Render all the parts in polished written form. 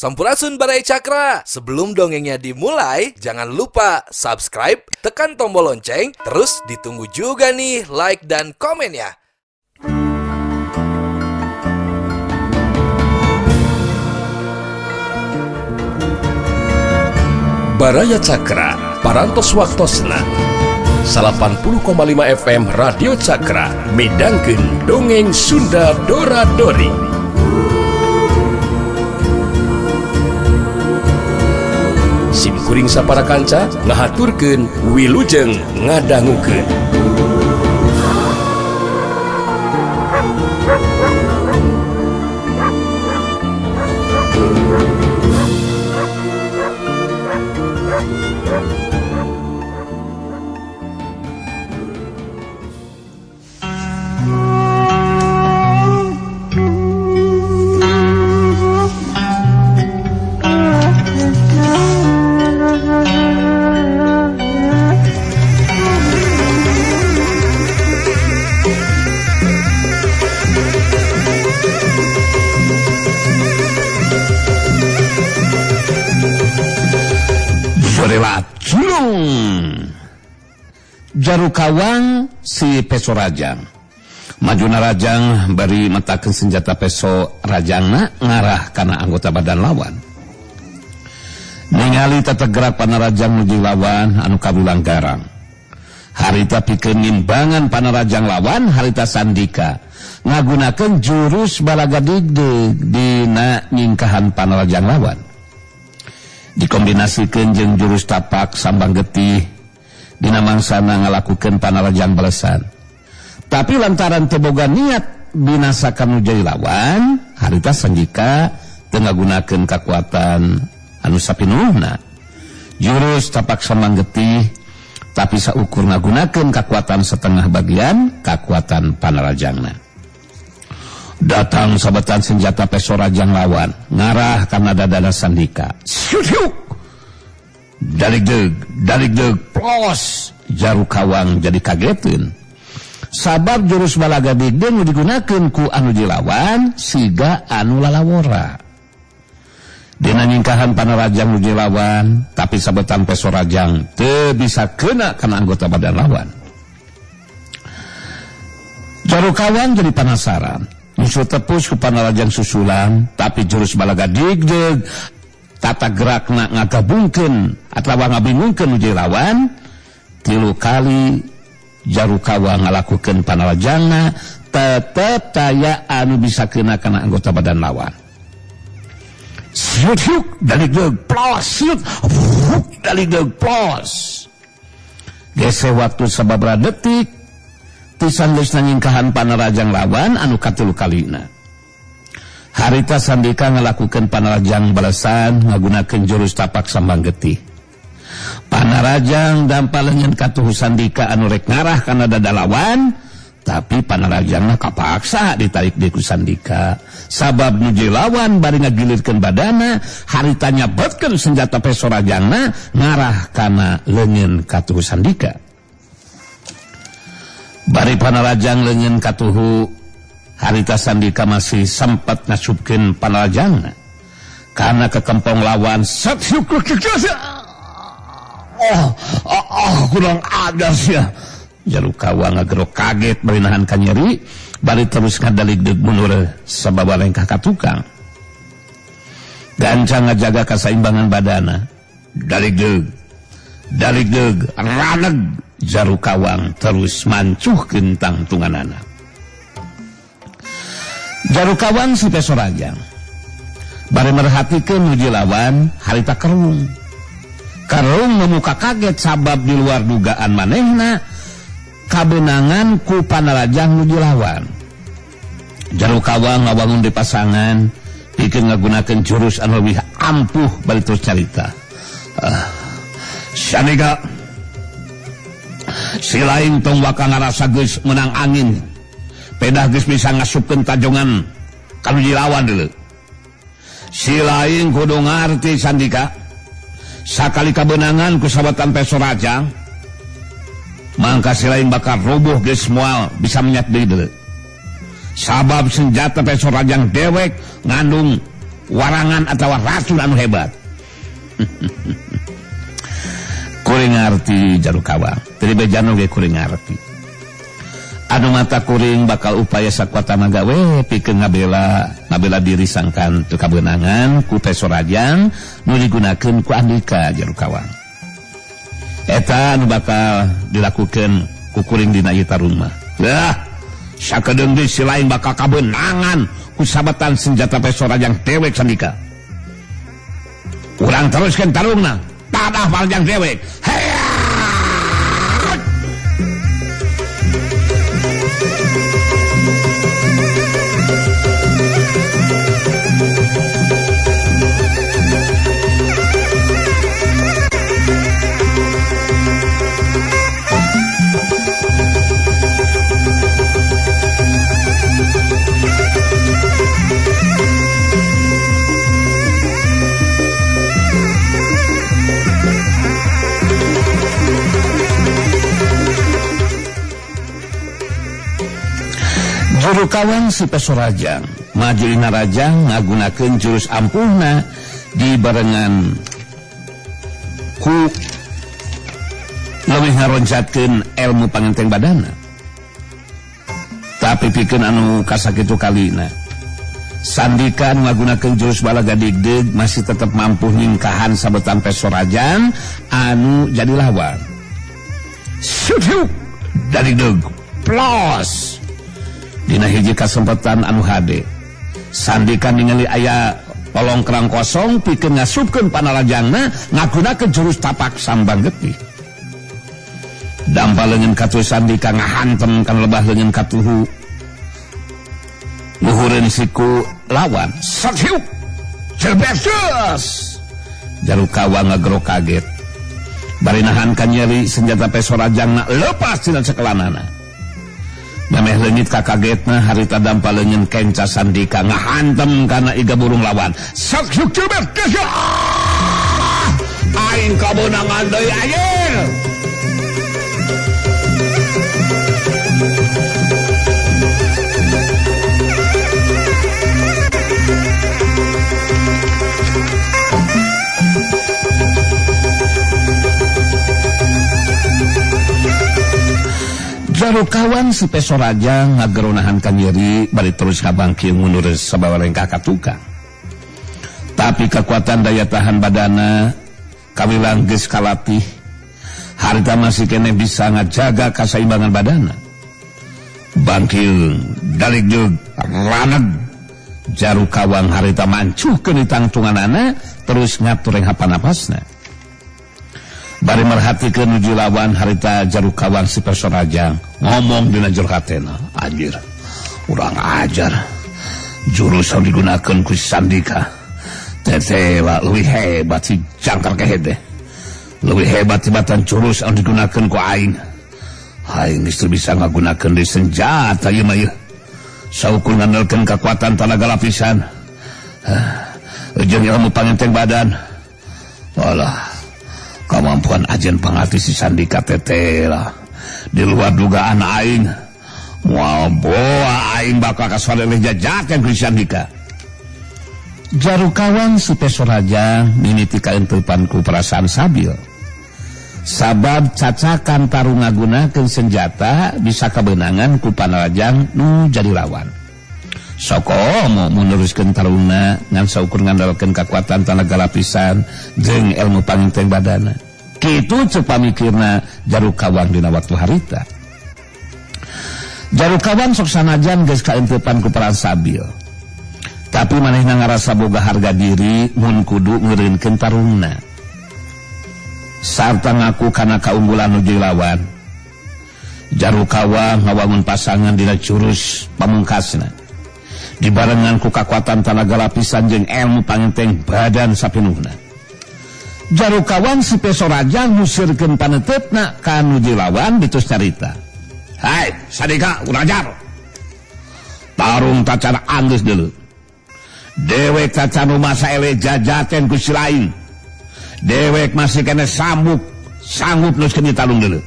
Sampurasun Barai Cakra. Sebelum dongengnya dimulai, jangan lupa subscribe, tekan tombol lonceng, terus ditunggu juga nih like dan komennya. Baraya Cakra, parantos waktosna 80,5 FM Radio Cakra, midangkeun dongeng Sunda Dora-Dori. Simkuring sapara kanca ngahaturkeun wilujeng ngadangukeun. Jarukawang si peso rajang majuna rajang bari matakeun senjata peso rajangna ngarah kana anggota badan lawan. Ningali tata gerak panarajang nuju lawan anu kabilang garang. Harita pikeun nimbangan panarajang lawan harita sandika ngagunakeun jurus balaga digdeg dina nyingkahan panarajang lawan. Dikombinasikeun jeung jurus tapak sambang getih dina mangsana ngalakukeun panarajang balesan. Tapi lantaran teu boga niat binasakan nuju lawan, harita sandika teu ngagunakeun kakuatan anu sapinuhna. Jurus tapak sambang getih tapi saukur ngagunakeun kakuatan setengah bagian kakuatan panarajangna. Datang sabetan senjata peso rajang lawan ngarah kana dadana sandika. Syuk! Dalig-deg, plos. Jarukawang jadi kageteun. Sabab jurus balaga digdeg nu digunakeun ku anu jilawan siga anu lalawora. Dina nyingkahan panarajang nu jilawan, tapi sabetan peso rajang teu bisa keuna kana anggota badan lawan. Jarukawang jadi penasaran. Nyusul tepus ku panarajang susulan, tapi jurus balaga digdeg tata gerakna ngagabungkeun atawa ngabingungkeun nuju lawan. 3 kali Jarukawang ngalakukeun panarajangna tetep taya anu bisa keuna kana anggota badan lawan. Syuk dalig-deg plos, syuk dalig-deg plos. Gese waktu sababaraha detik tisan geus nyingkahan panarajang lawan anu ka3 kalina. Harita sandika ngalakukeun panarajang balesan ngagunakeun jurus tapak sambang getih. Panarajang dampaleungeun katuhu sandika anu rek ngarah kana dada lawan, tapi panarajangna kapaksa ditarik di ku sandika. Sabab nuju lawan bari ngagilirkeun badana, harita nyabetkeun senjata peso rajangna ngarah kana leungeun katuhu sandika. Bari panarajang leungeun katuhu, harita sandika masih sempat ngasupkeun panarajangna karena kekempong lawan kurang adas ya. Jarukawang ngagerok kaget bari nahan ka nyeri, bari terus ngadalig-deg mundur sababa lengkah ka tukang. Gancang ngajaga kasaimbangan badana. Dalig-deg raneg. Jarukawang terus mancuhkeun tangtunganana. Jarukawang si peso rajang bari merhatikeun nuju lawan harita kerung memuka kaget sabab di luar dugaan manehna kabenangan ku panarajang nuju lawan. Jarukawang ngawangun di pasangan pikeun ngagunakeun jurus anu leuwih ampuh bari terus carita. Saniga si lain tong waka ngarasa geus menang angin. Pedah geus bisa ngasupkeun tajongan ka nuju lawan deuleu. Si lain kudu ngarti sandika sakali kabenangan ku sabatan peso rajang mangka si lain bakal rubuh geus moal bisa menyat deui deuleu. Sabab senjata peso rajang dewek ngandung warangan atau racun anu hebat. Kuring ngarti Jarukawang, tadi bejano ge kuring ngarti. Anu mata kuring bakal upaya sakuata magawe pikeun ngabela diri sangkan teu kabeunangan ku Pesorajang nu digunakeun ku Andika Jarukawang. Eta anu bakal dilakukeun ku kuring dina ieu tarung mah. Sakedeung deui si lain bakal kabeunangan ku sabatan senjata Pesorajang dewek sandika. Urang teruskeun tarungna, tadah paljang dewek. Heya! Jarukawang si Pesorajang majulina Rajang ngagunakeun jurus ampuhna dibarengan ku leuwih ngaroncatkeun ilmu pangenteng badana. Tapi pikeun anu kasakitu kalina Sandika anu ngagunakeun jurus balaga digdeg masih tetap mampu ningkahan sabetan Pesorajang anu jadi lawan. Syuh dari deg plus dina hiji kasempatan anu hade Sandika ningali aya polong kerang kosong pikeun ngasupkeun panarajangna ngagunakeun jurus tapak sambang getih. Dampal leungeun katuh Sandika ngahantem kana lebah leungeun katuhu luhureun siku lawan sakieu cerbesus. Jarukawang ngagero kaget bari nahankan nyeri senjata Pesorajangna lepas tina cekelanana. Memeh leungit kakagetna harita dampal leungeun kenca Sandika ngahantem kana iga burung lawan. Sok cubet kesya. Aing kabeunangan deui ayeuna. Jarukawang si Pesorajang ngageronahan ka nyeri bari terus kabangkieu mundur sababarengkah ka tukang. Tapi kekuatan daya tahan badana kawilang geus kalatih harita masih kene bisa ngajaga kasaimbangan badana. Bangkieu dalik deug raneg Jarukawang harita mancuhkeun di tangtunganana terus ngatur hapan napasna. Bari merhatikeun nuju lawan harita Jarukawang si Pesorajang ngomong dina jero hatena, anjir urang ajar jurus anu digunakeun ku Sandika teteh leuwih hebat si jangkar kehede, leuwih hebat tibatan jurus anu digunakeun ku aing. Aing geus teu bisa ngagunakeun deui senjata ieu mah ieu saukur ngandalkeun kekuatan tenaga lapisan jeung ilmu pangenteng badan. Walah kemampuan ajen pangarti si Sandika teteh lah di luar dugaan aing. Moal boa aing bakal kasoleleh jajakeun ku Sandika. Jarukawang si Pesorajang mimiti kaenteupan ku perasaan sabil. Sabab cacakan tarung ngagunakeun senjata bisa kabeunangan ku panarajang nu jadi lawan. Sokomo meneruskan taruna ngan saukur ngandalkeun kekuatan tenaga lapisan jeung ilmu pangenteng badana. Kitu ceuk pamikirna Jarukawang dina waktu harita. Jarukawang sok sanajan geus kaenteupan ku peran sabil. Tapi manehna ngarasa boga harga diri mun kudu ngeureunkeun tarungna. Sarta ngaku kana kaunggulan nuju lawan. Jarukawang ngawangun pasangan dina jurus pamungkasna. Dibarengan ku kekuatan tenaga lapisan jeung ilmu pangenteng badan sapinuhna. Jarukawang si Pesorajang ngusirkeun paneteupna ka nuju lawan ditus carita. Hai, Sandika urajar. Tarung tacara anggeus deuleu. Dewek tacan rumah saele jajakeun ku si lain. Dewek masih kena sanggup nuskeun tarung deuleu.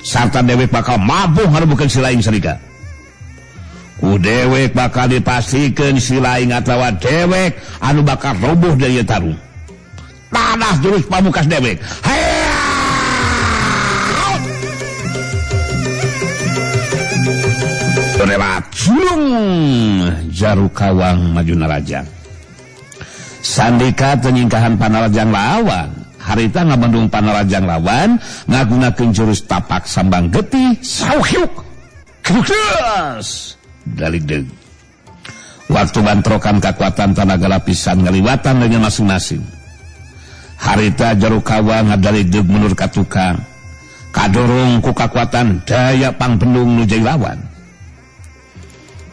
Sarta dewek bakal mampu ngarebukeun si lain Sandika. ku dewek bakal dipastikan si lain atawa dewek anu bakal roboh dari tarung. Tanah jurus pamukas dewek. Relat sulung Jarukawang maju narajang. Sandika tenyingkahan panarajang lawan. Harita ngabandung panarajang lawan ngagunakeun jurus tapak sambang getih sauhyuk keras daligdeug. Waktu bantrokan kekuatan tenaga lapisan ngaliwatan dengan masing-masing. Harita Jarukawang ngadaligdeug mundur ka tukang. Kadorong ku kekuatan daya pangbendung nu jai lawan.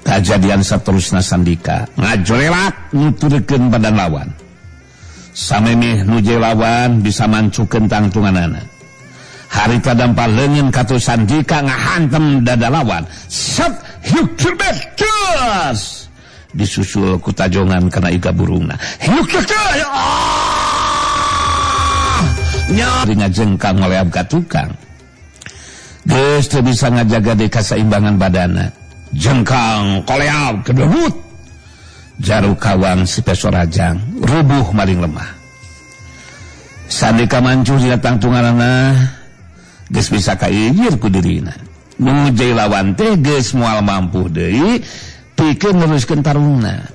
Kajadian saterusna sandika ngajorelat nuturkeun badan lawan. Samemeh nu jai lawan bisa mancukeun tangtunganana. Harita dampal leungeun katu sandika ngahantem dada lawan. Set hiuk terbetus. Disusul ku tajongan kana iga burungna. Hiuk terbetus. Nyari ngajengkang ngoleab ka tukang. Geus teu bisa ngajaga deui kasaimbangan badana. Jengkang koleab kedebut. Jarukawang si pesorajang rubuh maling lemah. Sandika mancuh dina tangtunganana geus bisa kaijir ku dirina. Nu jai lawan teh geus moal mampu deui pikeun neruskeun tarungna.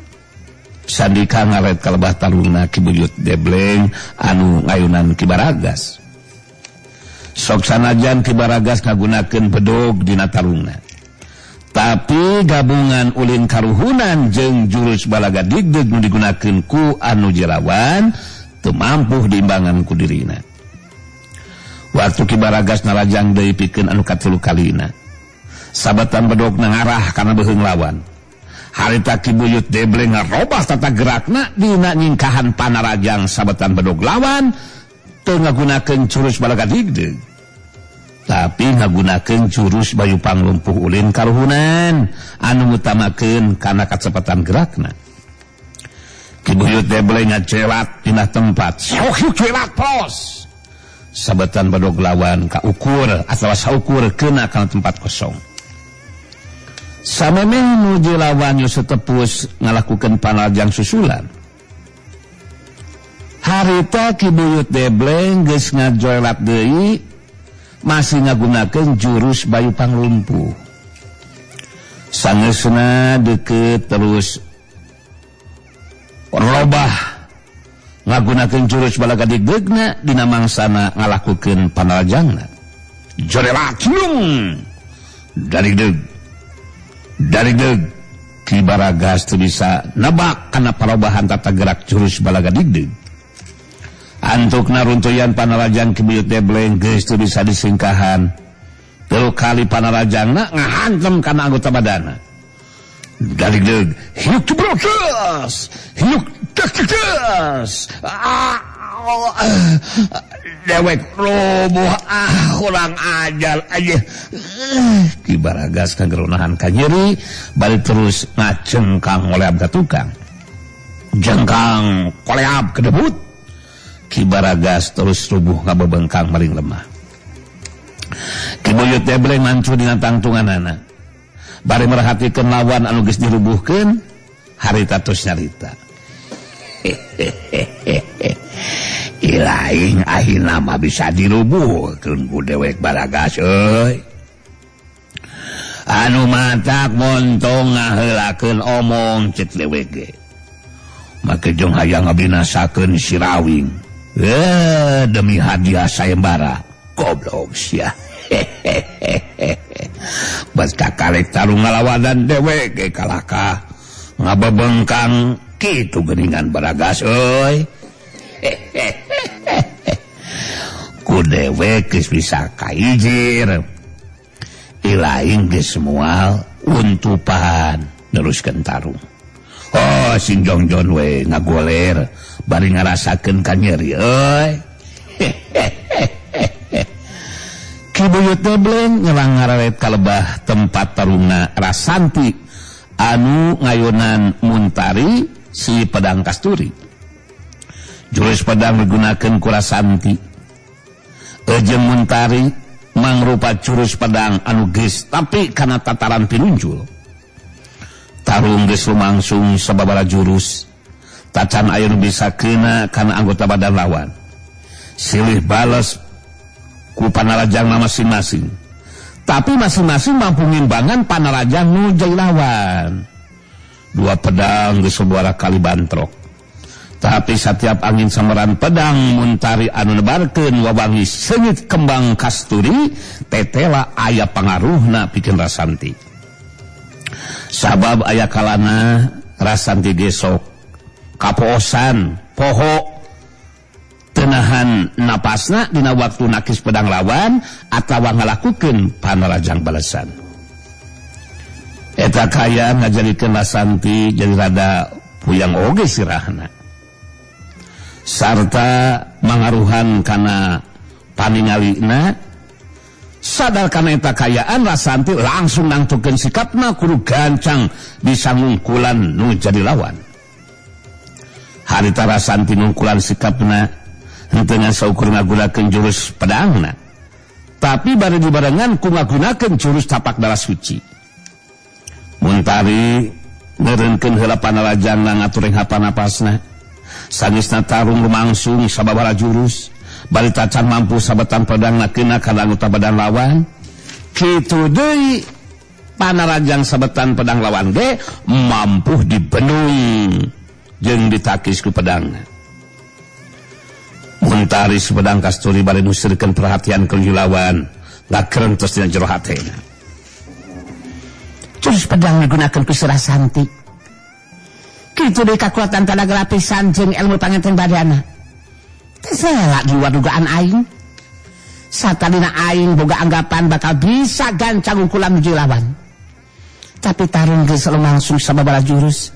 Sandika ngaret kalebah tarungna Ki Buyut Debleng anu ngayunan Ki Baragas. Sok sanajan Ki Baragas ngagunakeun bedog dina tarungna. Tapi gabungan ulin karuhunan jeung jurus balaga digdeug nu digunakeun ku anu jelawan teu mampu diimbangan ku dirina. Waktu Ki Baragas narajang deui pikeun anu katilu kalina. Sabatan bedogna ngarah kana beuheung lawan. Harita Ki Buyut Debleng ngarobah tata gerakna dina nyingkahan panarajang sabatan bedog lawan teu ngagunakeun jurus balaga digdeug. Tapi ngagunakeun jurus bayu panglumpuh ulin karuhunan anu ngutamakeun kana kacepatan gerakna. Ki Buyut Debleng ngacelat pindah tempat. Sauhyuk celat pos. Sabetan badog lawan ka ukur atawa saukur keuna kana tempat kosong. Samemeh nuju lawan yu setepus ngalakukeun panarajang susulan. Harita Ki Buyut Debleng geus ngajoelat deui masih ngagunakeun jurus bayu panglumpuh. Sangeusna deukeut terus robah ngagunakeun jurus balaga digdeugna dina mangsana ngalakukeun panarajangna. Jorelat culung daligdeug Ki Baragas teu bisa nebak kana parobahan tata gerak jurus balaga digdeug. Antukna runtuyan panarajang Ki Buyut Debleng geus teu bisa disingkahan. Telu kali panarajangna ngahantem kana anggota badana. Daligdeug hiuk tebrotos, hiuk teketes. Dewek roboh urang ajar aja. Ki Baragas kageronahan ka nyeri balik terus ngacengkang ngoleab ka tukang. Jengkang koleab kedebut. Ki Baragas terus rubuh ngabebengkang maring lemah. Ki Buyut Debleng mancu dina tangtunganana. Bari merhatikeun lawan anu geus dirubuhkeun, harita tos nyarita. Ilaing ayeuna mah bisa dirubuhkeun ku dewek Baragas euy. Anu matak montong ngaheulakeun omong cek dewek ge. Make jong hayang ngabinasakeun si Rawing. Demi hadiah sayembara goblok sia. Bas kakalek tarung ngalawanan dewek ge kalaka ngabebengkang kitu geuningan Baragas euy. Ku dewek geus bisa kaijir. Ilaing geus moal untupan neruskeun tarung. Oh, sing jongjon we ngagoler bari ngarasakeun ka nyeri euy. Ki Buyut Debleng ngelang ngarawet kalebah tempat tarungna Rasanti anu ngayunan Muntari si pedang kasturi. Jurus pedang digunakeun ku Rasanti. Jeung Muntari mangrupa jurus pedang anu geus tapi kana tataran pinunjul. tarung geus lumangsung sababaraha jurus. Tacan aya nu bisa kena kana anggota badan lawan. Silih bales ku panarajangna masing-masing. Tapi masing-masing mampu ngimbangan panarajang nu jai lawan. Dua pedang geus sabaraha kali bantrok. Tapi setiap angin sameran pedang Muntari anu nebarkeun wawangi seungit kembang kasturi tetela aya pangaruhna pikeun Rasanti. Sabab aya kalana Rasanti gesok kapoosan poho tenahan napasna dina waktu nakis pedang lawan atawa ngalakukeun panarajang balesan. Eta kaya ngajalikeun Rasanti jadi rada puyang oge sirahna. Sarta mangaruhan kana paningalina sadar kana eta kayaan Rasanti langsung nangtukeun sikapna kudu gancang bisa ngungkulan nu jadi lawan. Harita Rasanti ngungkulan sikapna henteu saukur ngagunakeun jurus pedangna, tapi bari dibarengan ku ngagunakeun jurus tapak darah suci. Muntari neureunkeun heula panarajangna ngatureng hapanapasna. Sangisna tarung lumangsung sababaraha jurus, bari tacan mampu sabetan pedangna kena kana anggota badan lawan. Kitu deui panarajang sabetan pedang lawan ge mampu dibenung jeung ditakis ku pedangna. Muntari sepedang kasturi bari nusirkeun perhatian ka lawan, ngakerentos dina jero hatena. Jurus pedang digunakeun ku Rasanti. Kitu deui kakuatan tenaga lapisan jeung ilmu pangenten badana. Tesela di luar dugaan aing. Satadina aing boga anggapan bakal bisa gancang ungkulan nuju lawan. Tapi tarung geus lumangsung sababaraha jurus.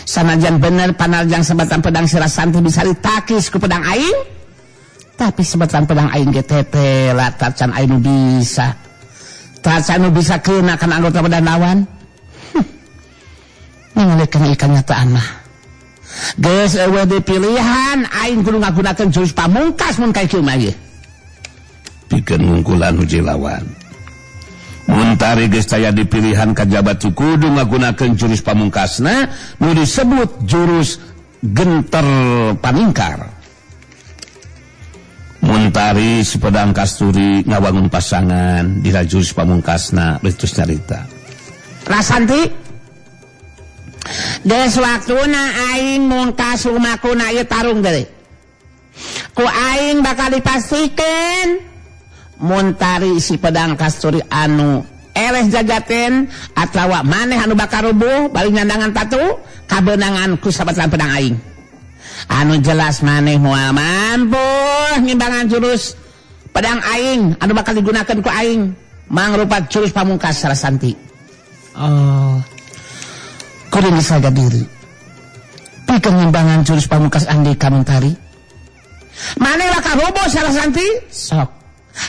Sanajan bener panarajang sabetan pedang si Rasanti bisa ditakis ku pedang aing, tapi sabetan pedang aing ge tetela tacan aing nu bisa. Tacan nu bisa kena kana anggota badan lawan. Mengalihkan kenyataan mah geus eueuh di pilihan aing kudu ngagunakeun jurus pamungkas mun kayak kieu mah ye pikeun ngungkulan nu lawan. Muntari geus aya di pilihan kajabat kudu ngagunakeun jurus pamungkasna nu disebut jurus genter paningkar. Muntari si pedang kasturi ngawangun pasangan dina jurus pamungkasna betus nyarita. Rasanti geus waktuna aing mungkas lumakuna ieu tarung deui. Ku aing bakal dipastikeun Muntari si pedang kasturi anu eleh jajaten atawa maneh anu bakal rubuh balik nyandangan tatu kabeunangan ku sabetan pedang aing. Anu jelas maneh moal mampu ngimbangan jurus pedang aing anu bakal digunakeun ku aing mangrupa jurus pamungkas Rasanti. Oh, kudu disaga diri pikeun ngimbangan jurus pamungkas Andika Muntari. Maneh bakal rubuh Rasanti? Sok.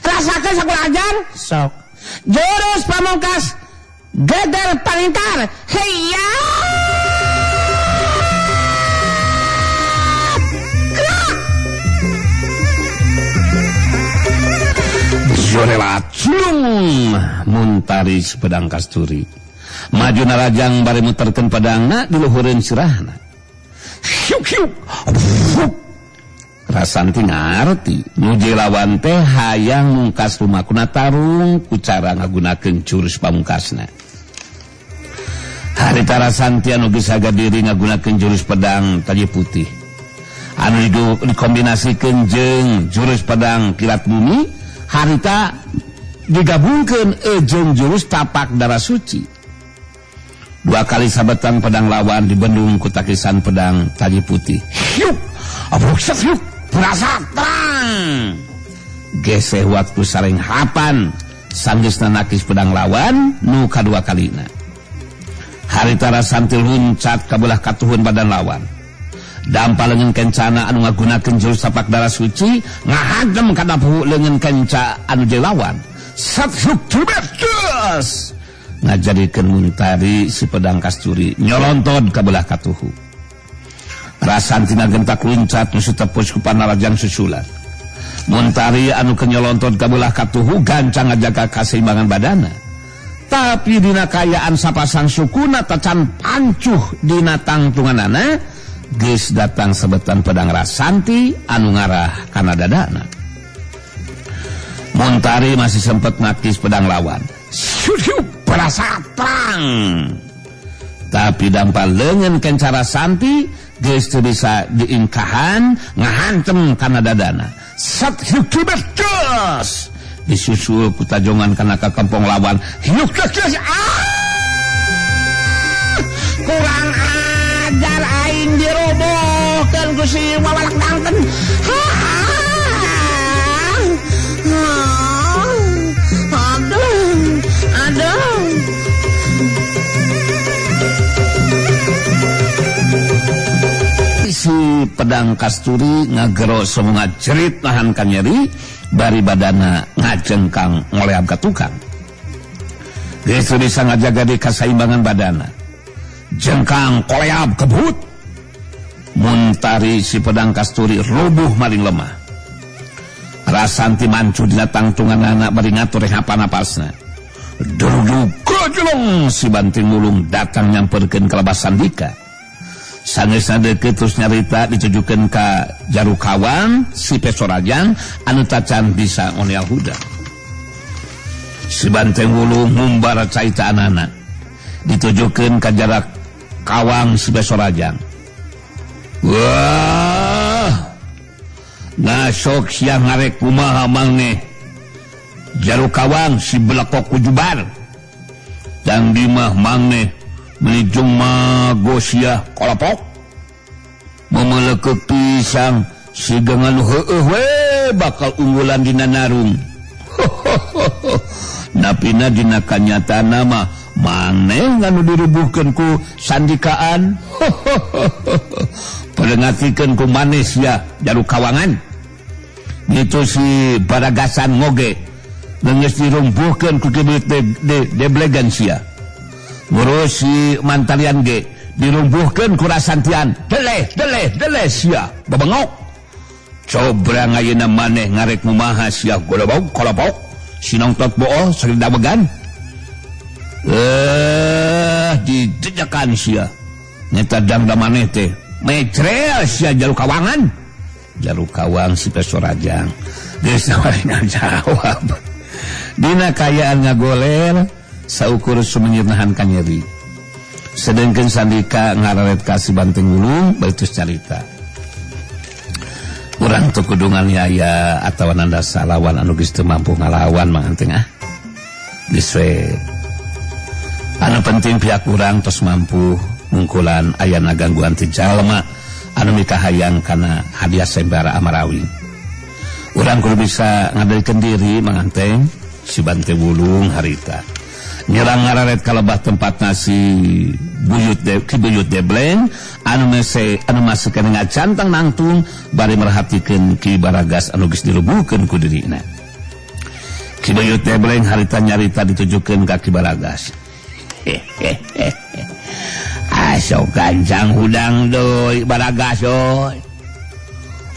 Rasakeun sakudu ajar? Sok. Jurus pamungkas Geder Paningkar. Heya! Jorela cung Muntari sepedang kasturi. Maju narajang bari muterkeun pedangna di luhureun sirahna. Hiuk hiuk. Rasanti ngarti nuju lawan teh hayang mungkas lumakuna tarung ku cara ngagunakeun jurus pamungkasna. Harita Rasanti anu geus saga diri ngagunakeun jurus pedang taji putih. Anu dikombinasikeun jeung jurus pedang kilat bumi, harita digabungkeun jeung jurus tapak darah suci. Dua kali sabetan pedang lawan dibendung ku takisan pedang taji putih. Hiuk, abrukset hiuk, berasa terang. Geseh waktu saring hapan, sanggeusna nakis pedang lawan nu kadua kalina. Harita Rasanti luncat ka belah katuhun badan lawan. Dampal leungeun kencana anu ngagunakeun jurus tapak darah suci ngahagem ka dapu leungeun kenca anu jeuh lawan. Satsuk tubetus. Ngajadikeun Muntari si pedang kasturi nyolontod ka belah katuhu. Rasanti nagentak luncat nu tepus ku panarajang susulan. Muntari anu kenyolontod ka belah katuhu gancang ngajaga kaseimbangan badana. Tapi dina kayaan sapasang sukuna tacan pancuh dina tangtunganana geus datang sebetan pedang Rasanti anu ngarah kana dadana. Muntari masih sempat nakis pedang lawan. Syuh, berasa perang. Tapi dampal leungeun kenca Rasanti geus teu bisa diingkahan ngahantem kana dadana. Sat hiuk betus. Disusul ku tajongan kana ka kampung lawan. Hiuk betus. Kurang ajar aing dirobohkeun ku si wawalak dangkeun. Aduh. Si pedang kasturi ngagero semungat jerit nahan kanyeri bari badana ngajengkang ngoleab ka tukang. Geus bisa ngajaga di kasaimbangan badana. Jengkang koleab kebut. Muntari si pedang kasturi rubuh maling lemah. Rasanti mancu dina tangtunganana bari ngatur hapa-napasna. Duduk kejelong si Banting Wulung datang nyamperkeun ka Lebah Sandika. Sanesna deukeut terus nyarita ditujukeun ka Jarukawang si Pesorajang anu tacan bisa ngoneal hudang. Si Banting Wulung ngumbar caitaanana ditujukeun ka Jarukawang si Pesorajang. Wah, ngasok siang ngarek kumaha maneh Jarukawang si Belekok Kujubar dan dimah maneh menijung magosia kolopok memelekek pisang si gangan heueuh we bakal unggulan dina narung. Napina dina kanyatana mah maneh nganu dirubuhkeun ku sandikaan. Perengatikeun ku maneh sia Jarukawangan. Gitu si Baragasan ngoge geus dirumbuhkeun ku Kibuyut Deblegan sia. Ngurus si Mantalian ge dirumbuhkeun ku Rasantian. Deleh sia babengok. Cobra ngayeuna maneh ngarek mumaha sia golobok kolopok sinongtot boo sering damegan. Dijejakan sia. Nyata dangda maneh teh mecrel sia Jarukawangan. Jarukawang si Pesorajang geus nawaringan jawab. Dina kayaan ngagoler saukur sumenyirnahan kanyeri. Sedengkeun Sandika ngararet ka si Banting Wulung beutus carita. Urang teu kudu nganiaya atawa nandasa lawan anu geus teu mampu ngalawan manganting geus we. Anu penting pihak urang tos mampu mungkulan ayana gangguan ti jalma anu mikahayang kana hadiah sembara Amarawi. Urang kudu bisa ngadeukeun diri manganteng si Banting Wulung harita. Nyerang ngararet ka lebah tempatna si Kibuyut Debleng anu maseukeun ngacantang nangtung bari merhatikeun Ki Baragas anu geus dirubuhkeun ku dirina. Kibuyut Debleng harita nyarita ditujukeun ka Ki Baragas. Asok gancang hudang doi Baragas oi.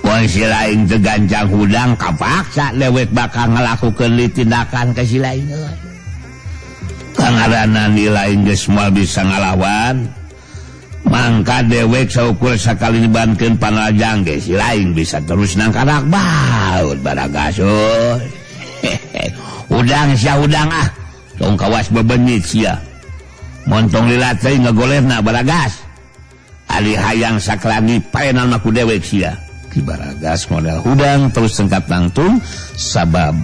Mun si laing teu gancang hudang kapaksa lewet bakal ngalakukeun tindakan ka si laing oi. Kangarana ni laing geus moal bisa ngalawan. Mangka dewek saukur sakali dibankeun panajang ge si laing bisa terus nangkarak baut Baragas oi. Udang sia udang tong kawas bebenit sia. Montong lila teuing ngagolerna Baragas. Ali hayang saklani paenan mah ku dewek sia. Ki Baragas modal hudang terus sengkat nangtung sabab